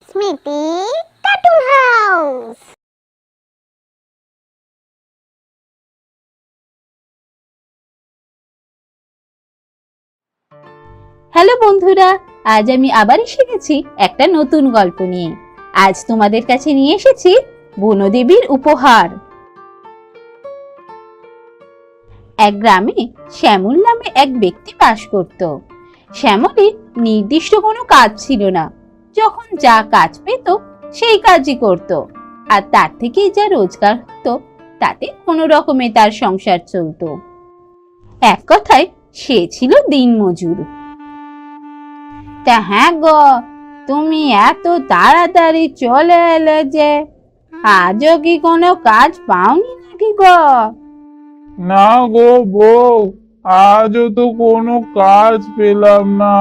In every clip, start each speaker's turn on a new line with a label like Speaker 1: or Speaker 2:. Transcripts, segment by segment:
Speaker 1: স্মৃতি cartoon house.
Speaker 2: Hello বন্ধুরা, আজ আমি আবার এসে গেছি একটা নতুন গল্প নিয়ে। আজ তোমাদের কাছে নিয়ে এসেছি বনদেবীর উপহার। এক গ্রামে শ্যামল নামে এক ব্যক্তি বাস করত। শ্যামলের নির্দিষ্ট কোনো কাজ ছিল না, যখন যা কাজ পেত সেই কাজই করত, আর তার থেকেই যা রোজগার হতো তাতে কোনো রকমে তার সংসার চলতো। এক কথায় সে ছিল দিনমজুর। তা হ্যাঁ গো, তুমি এত তাড়াতাড়ি চলে এলে যে, আজও কি কোনো কাজ পাওনি নাকি গো?
Speaker 3: না গো বউ, আজও তো কোনো কাজ পেলাম না।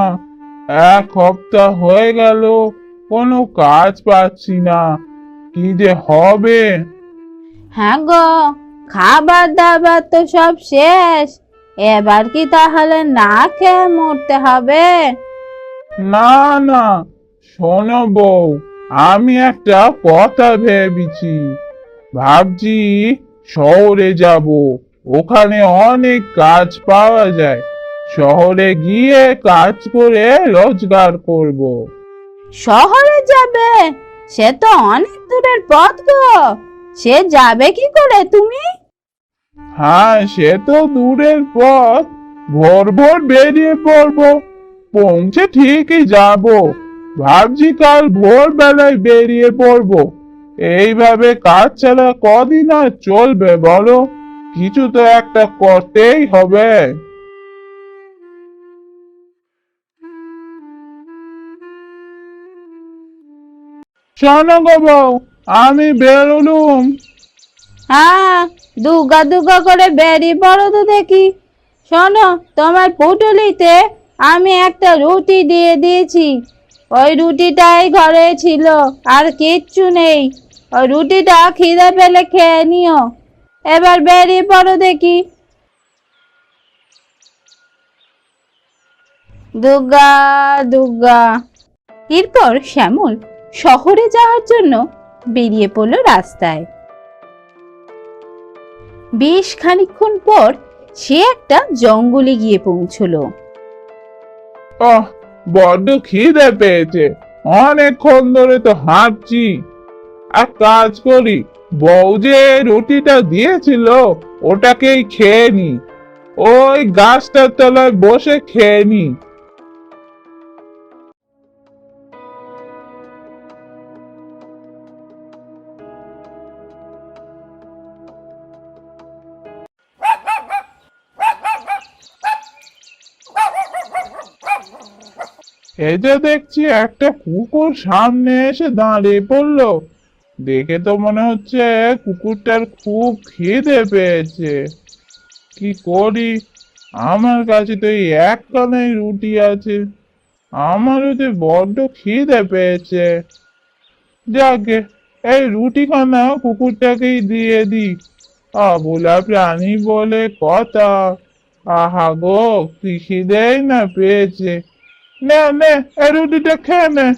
Speaker 3: 1 সপ্তাহ হয়ে গেল, কোনো কাজ পাচ্ছি না। কি যে হবে।
Speaker 2: হ্যাঁ গো, খাবার দাবার তো সব শেষ, এবার কি তাহলে না খেয়ে মরতে হবে?
Speaker 3: না না, শোনো বউ, আমি একটা কথা ভেবেছি। ভাবছি শহরে যাব, ওখানে অনেক কাজ পাওয়া যায়। শহরে গিয়ে কাজ করে রোজগার করব।
Speaker 2: শহরে যাবে? সে তো অনেক দূরের পথ গো, সে যাবে কি করে তুমি?
Speaker 3: হ্যাঁ, সে তো দূরের পথ। ভোর ভোর বেরিয়ে পড়বো, পৌঁছে ঠিকই যাব। ভাবছি কাল ভোরবেলায় বেরিয়ে পড়বো। এইভাবে কাজ ছাড়া কদিন আর চলবে বলো? কিছু তো একটা করতেই হবে। শোনো গো বউ, আমি বেরোলুম।
Speaker 2: হ্যাঁ, দুগা দুগা করে বেরিয়ে পড়ো তো দেখি। শোনো, তোমার পুটুলিতে আমি একটা রুটি দিয়ে দিয়েছি, ওই রুটিটাই ঘরে ছিল, আর কিচ্ছু নেই। ওই রুটিটা খিদে পেলে খেয়ে নিও। এবার বেরিয়ে পড়ো দেখি। দুগা দুগা। এরপর শ্যামল শহরে যাওয়ার জন্য বেরিয়ে পড়ল রাস্তায়। বেশ খানিকক্ষণ পর সে একটা জঙ্গলে গিয়ে পৌঁছলো।
Speaker 3: আহ, বড্ড খিদে পেয়েছে। অনেকক্ষণ ধরে তো হাঁটছি। এক কাজ করি, বউ যে রুটিটা দিয়েছিল ওটাকেই খেয়ে নি। ওই গাছটার তলায় বসে খেয়ে নি। এই যে দেখছি একটা কুকুর সামনে এসে দাঁড়িয়ে পড়লো। দেখে তো মনে হচ্ছে কুকুরটার খুব খিদে পেয়েছে। কি করি, আমার কাছে তো এই একখানাই রুটি আছে। আমারও যে বড্ড খিদে পেয়েছে। যাকে, এই রুটিখানা কুকুরটাকেই দিয়ে দি। অবলা প্রাণী বলে কথা। আহা গো, কি খিদেই না পেয়েছে। নে নে, এই রুটিটা খেয়ে নে।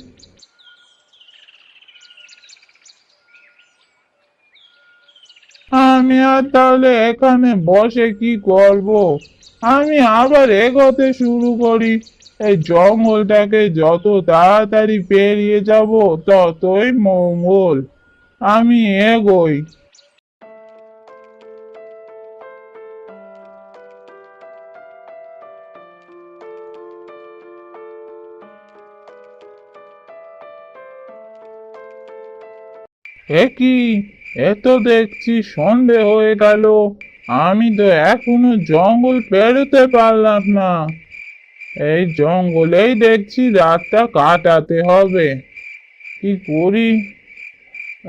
Speaker 3: আমি আর তাহলে এখানে বসে কি করব? আমি আবার এগোতে শুরু করি। এই জঙ্গলটাকে যত তাড়াতাড়ি পেরিয়ে যাব ততই মঙ্গল। আমি এগোই। এ কি, এ তো দেখছি সন্ধে হয়ে গেল। আমি তো এখনো জঙ্গল পেরোতে পারলাম না। এই জঙ্গলেই দেখছি রাতটা কাটাতে হবে। কি করি,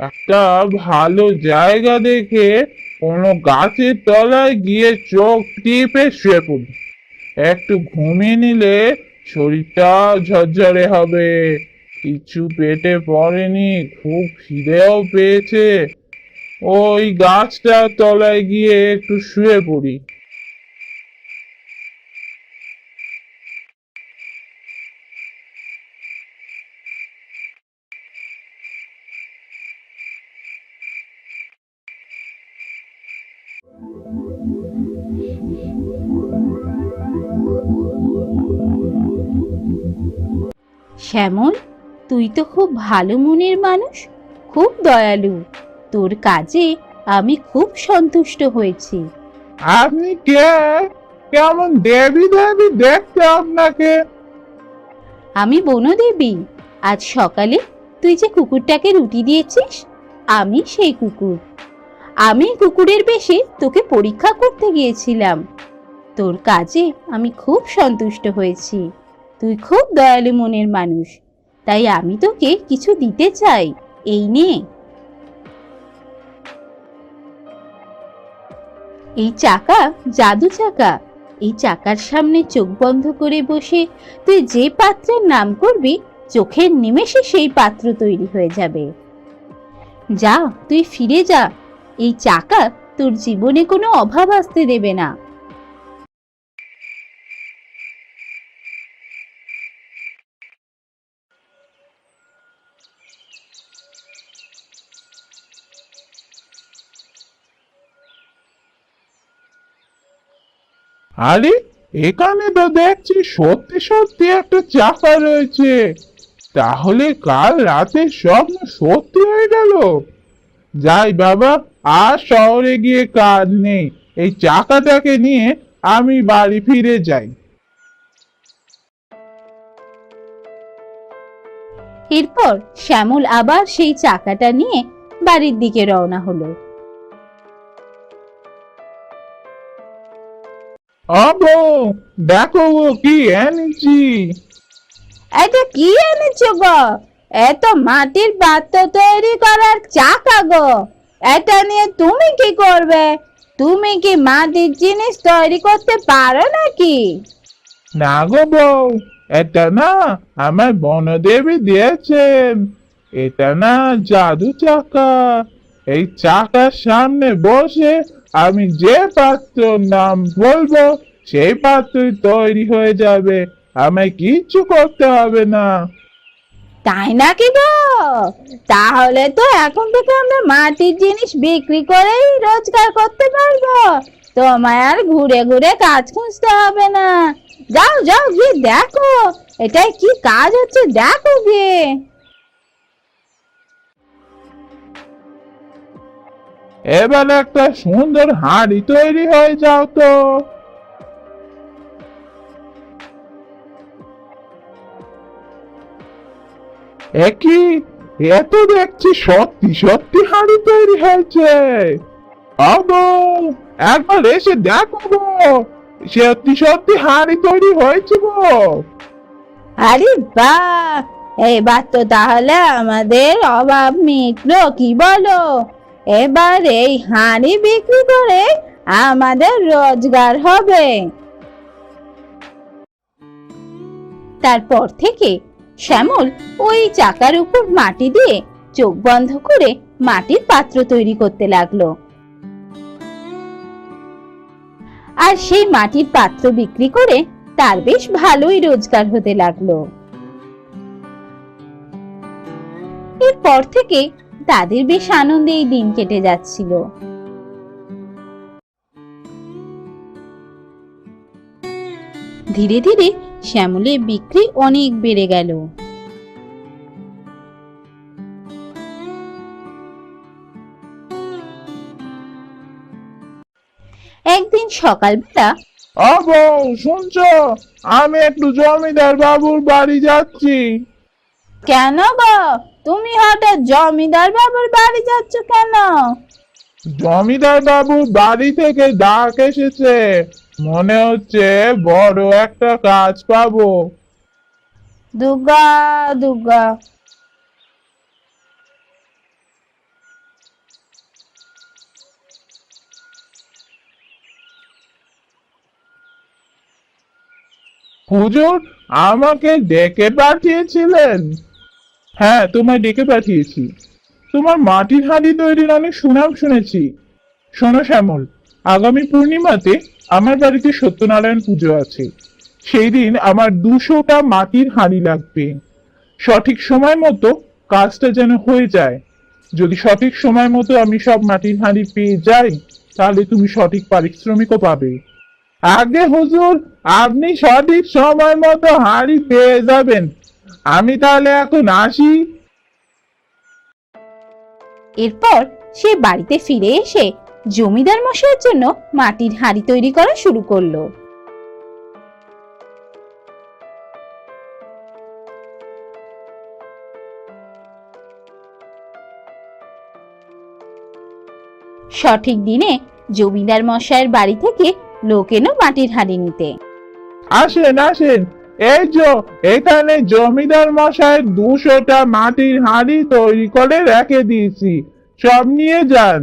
Speaker 3: একটা ভালো জায়গা দেখে কোনো গাছের তলায় গিয়ে চোখ টিপে শুয়ে পড়ি। একটু ঘুমিয়ে নিলে শরীরটা ঝরঝরে হবে। কিছু পেটে পড়েনি, খুব খিদেও পেয়েছে। ওই গাছটার তলায় গিয়ে একটু শুয়ে পড়ি।
Speaker 2: শ্যামল, তুই তো খুব ভালো মনের মানুষ, খুব দয়ালু। তোর কাজে আমি খুব সন্তুষ্ট হয়েছি।
Speaker 3: আপনি কে? কেমন দেবী দেবী দেখতে আপনাকে।
Speaker 2: আমি বনদেবী। আজ সকালে তুই যে কুকুরটাকে রুটি দিয়েছিস, আমি সেই কুকুর। আমি কুকুরের বেশে তোকে পরীক্ষা করতে গিয়েছিলাম। তোর কাজে আমি খুব সন্তুষ্ট হয়েছি। তুই খুব দয়ালু মনের মানুষ, তাই আমি তোকে কিছু দিতে চাই। এই নে। এই চাকা জাদু চাকা। এই চাকার সামনে চোখ বন্ধ করে বসে তুই যে পাত্রের নাম করবি, চোখের নিমেষে সেই পাত্র তৈরি হয়ে যাবে। যা, তুই ফিরে যা। এই চাকা তোর জীবনে কোনো অভাব আসতে দেবে না।
Speaker 3: আরে, এখানে তো দেখছি সত্যি সত্যি একটা চাকা রয়েছে। তাহলে কাল রাতে স্বপ্ন সত্যি হয়ে গেল। যাই বাবা, আর শহরে গিয়ে কাজ নেই, এই চাকাটাকে নিয়ে আমি বাড়ি ফিরে যাই।
Speaker 2: এরপর শ্যামল আবার সেই চাকাটা নিয়ে বাড়ির দিকে রওনা হলো।
Speaker 3: অবো, দেখো গো কি এনেছি।
Speaker 2: এটা কি এনেছো গো? এত মাটির পাত্র তৈরি করার চাকা গো। এটা নিয়ে তুমি কি করবে? তুমি কি মাটির জিনিস তৈরি করতে পারো নাকি?
Speaker 3: না গো বউ, এটা না আমার বনদেবী দিয়েছেন। এটা না জাদু চাকা। এই চাকার সামনে বসে আমি যে পাত্রর নাম বলবো সেই পাত্রই তৈরি হয়ে যাবে, আমায় কিচ্ছু করতে হবে না।
Speaker 2: তাই নাকি গো? তাহলে তো এখন থেকে আমরা মাটির জিনিস বিক্রি করেই রোজগার করতে পারবো। তোমায় আর ঘুরে ঘুরে কাজ খুঁজতে হবে না। যাও যাও, গিয়ে দেখো এটাই কি কাজ হচ্ছে, দেখো গিয়ে।
Speaker 3: এবার একটা সুন্দর হাঁড়ি তৈরি হয়ে যাও তো। একই, এত দেখছি সত্যি সত্যি হাঁড়ি তৈরি হয়েছে। আবো, একবার এসে দেখো গো, সত্যি সত্যি হাঁড়ি তৈরি হয়েছে গো।
Speaker 2: আরে বাহ, এবার তো তাহলে আমাদের অভাব মিটলো, কি বলো? এবার এই হাঁড়ি বিক্রি করে আমাদের রোজগার হবে। তারপর থেকে শ্যামল ওই চাকার উপর মাটি দিয়ে চোখ বন্ধ করে মাটির পাত্র তৈরি করতে লাগলো। আর সেই মাটির পাত্র বিক্রি করে তার বেশ ভালোই রোজগার হতে লাগলো। এরপর থেকে তাদের বেশ আনন্দেই দিন কেটে যাচ্ছিল। ধীরে ধীরে শ্যামলের বিক্রি অনেক বেড়ে গেল। একদিন সকালবেলা,
Speaker 3: আবো, শুনছো? আমি একটু জমিদার বাবুর বাড়ি যাচ্ছি।
Speaker 2: কেন গো, তুমি হঠাৎ জমিদার বাবুর বাড়ি যাচ্ছ কেন?
Speaker 3: জমিদার বাবুর বাড়ি থেকে ডাক এসেছে, মনে হচ্ছে বড় একটা কাজ পাবো।
Speaker 2: দুর্গা দুর্গা।
Speaker 3: হুজুর, আমাকে ডেকে পাঠিয়েছিলেন? হ্যাঁ, তোমায় ডেকে পাঠিয়েছি। তোমার মাটির হাঁড়ি তৈরির অনেক সুনাম শুনেছি। শোনো শ্যামল, আগামী পূর্ণিমাতে আমার বাড়িতে সত্যনারায়ণ পুজো আছে। সেই দিন আমার 200টা মাটির হাঁড়ি লাগবে। সঠিক সময় মতো কাজটা যেন হয়ে যায়। যদি সঠিক সময় মতো আমি সব মাটির হাঁড়ি পেয়ে যাই, তাহলে তুমি সঠিক পারিশ্রমিকও পাবে। আগে হুজুর, আপনি সঠিক সময় মতো হাঁড়ি পেয়ে যাবেন, আমি তাহলে এখন আসি।
Speaker 2: এরপর সে বাড়িতে ফিরে এসে জমিদার মশাইয়ের জন্য মাটির হাঁড়ি তৈরি করা শুরু করলো। সঠিক দিনে জমিদার মশাইয়ের বাড়ি থেকে লোক এলো মাটির হাঁড়ি নিতে।
Speaker 3: আসেন আসেন, এই যে এখানে জমিদার মশাইয়ের 200টা মাটির হাঁড়ি তৈরি করে রেখে দিয়েছি, সব নিয়ে যান।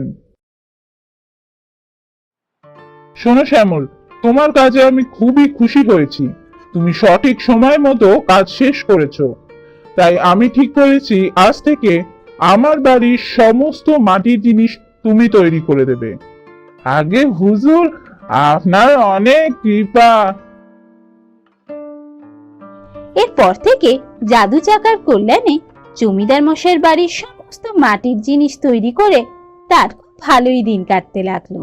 Speaker 3: শোনো শ্যামল, তোমার কাজে আমি খুবই খুশি হয়েছি। তুমি সঠিক সময় মতো কাজ শেষ করেছো। তাই আমি ঠিক করেছি আজ থেকে আমার বাড়ির সমস্ত মাটির জিনিস তুমি তৈরি করে দেবে। আগে হুজুর, আপনার অনেক কৃপা।
Speaker 2: এরপর থেকে জাদু চাকার কল্যাণে জমিদার মশাইয়ের বাড়ির সমস্ত মাটির জিনিস তৈরি করে তার খুব ভালোই দিন কাটতে লাগলো।